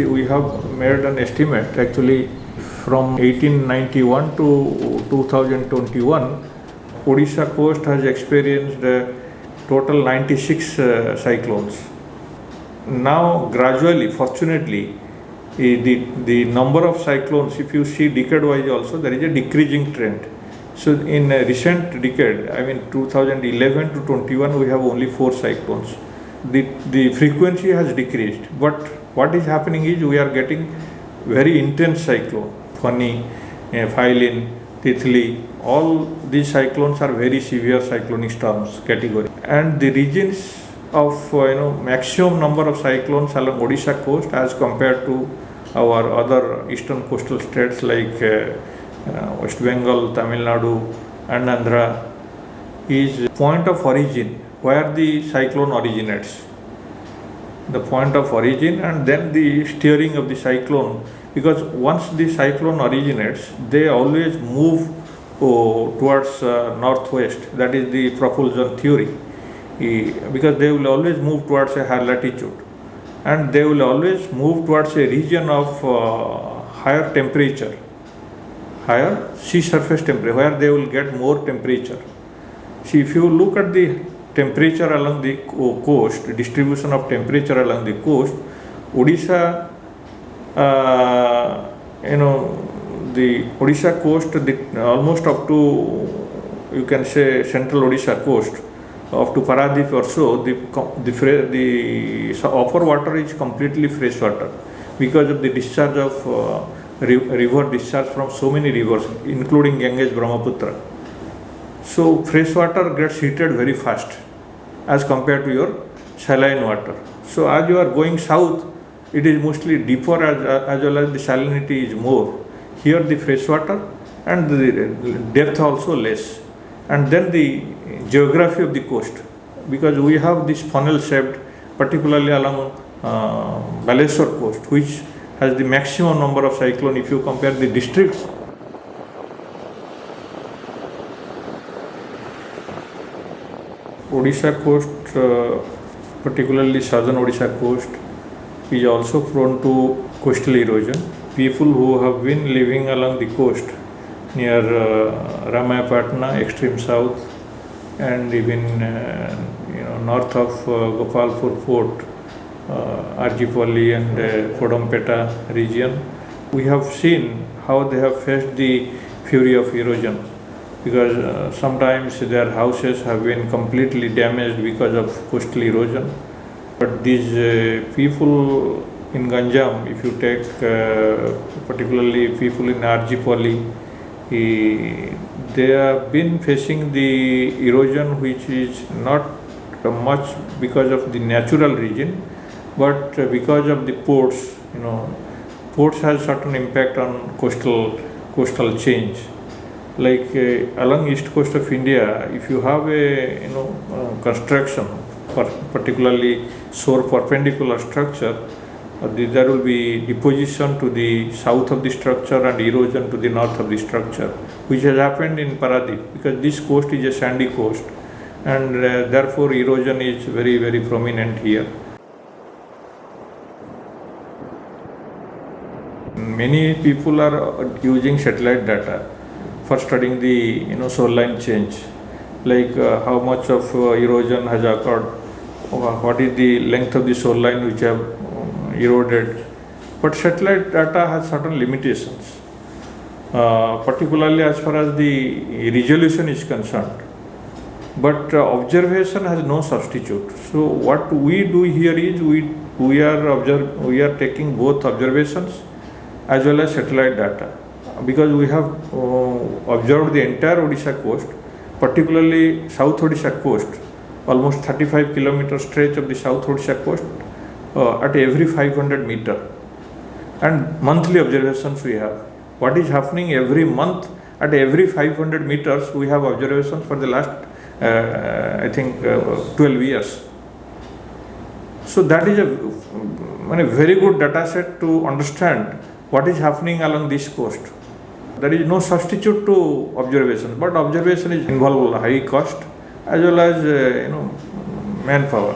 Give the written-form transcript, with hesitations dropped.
We have made an estimate actually from 1891 to 2021. Odisha coast has experienced total 96 cyclones. Now gradually, fortunately, the number of cyclones, if you see decade wise also, there is a decreasing trend. So in a recent decade, I mean 2011 to 21, we have only 4 cyclones. The frequency has decreased, but what is happening is we are getting very intense cyclone. Phani, Phylin, Titli, all these cyclones are very severe cyclonic storms category. And the regions of maximum number of cyclones along Odisha coast as compared to our other eastern coastal states like West Bengal, Tamil Nadu and Andhra is point of origin where the cyclone originates. The point of origin and then the steering of the cyclone, because once the cyclone originates, they always move towards northwest. That is the propulsion theory, because they will always move towards a higher latitude and they will always move towards a region of higher temperature, higher sea surface temperature, where they will get more temperature. See, if you look at the temperature along the coast, distribution of temperature along the coast, Odisha, the Odisha coast, almost up to, you can say, central Odisha coast, up to Paradip or so, the upper water is completely fresh water because of the discharge of river discharge from so many rivers, including Ganges, Brahmaputra. So fresh water gets heated very fast as compared to your saline water. So as you are going south, it is mostly deeper as well as the salinity is more. Here the fresh water and the depth also less. And then the geography of the coast, because we have this funnel shaped, particularly along Baleswar coast, which has the maximum number of cyclone if you compare the districts. Odisha coast, particularly southern Odisha coast, is also prone to coastal erosion. People who have been living along the coast near Ramayapatna, extreme south, and even north of Gopalpur Fort, Arjipalli and Kodampeta region, we have seen how they have faced the fury of erosion, because sometimes their houses have been completely damaged because of coastal erosion. But these people in Ganjam, if you take particularly people in Arjipalli, they have been facing the erosion which is not much because of the natural region, but because of the ports. Ports has certain impact on coastal change. Like along east coast of India, if you have a construction, particularly shore perpendicular structure, there will be deposition to the south of the structure and erosion to the north of the structure, which has happened in Paradip, because this coast is a sandy coast and therefore erosion is very, very prominent here. Many people are using satellite data for studying the shoreline change, like how much of erosion has occurred, what is the length of the shoreline which have eroded. But satellite data has certain limitations, particularly as far as the resolution is concerned. But observation has no substitute. So what we do here is we are taking both observations as well as satellite data, because we have observed the entire Odisha coast, particularly South Odisha coast, almost 35 kilometer stretch of the South Odisha coast at every 500 meter. And monthly observations we have. What is happening every month at every 500 meters, we have observations for the last, 12 years. So that is a very good data set to understand what is happening along this coast. There is no substitute to observation, but observation is involved high cost as well as manpower.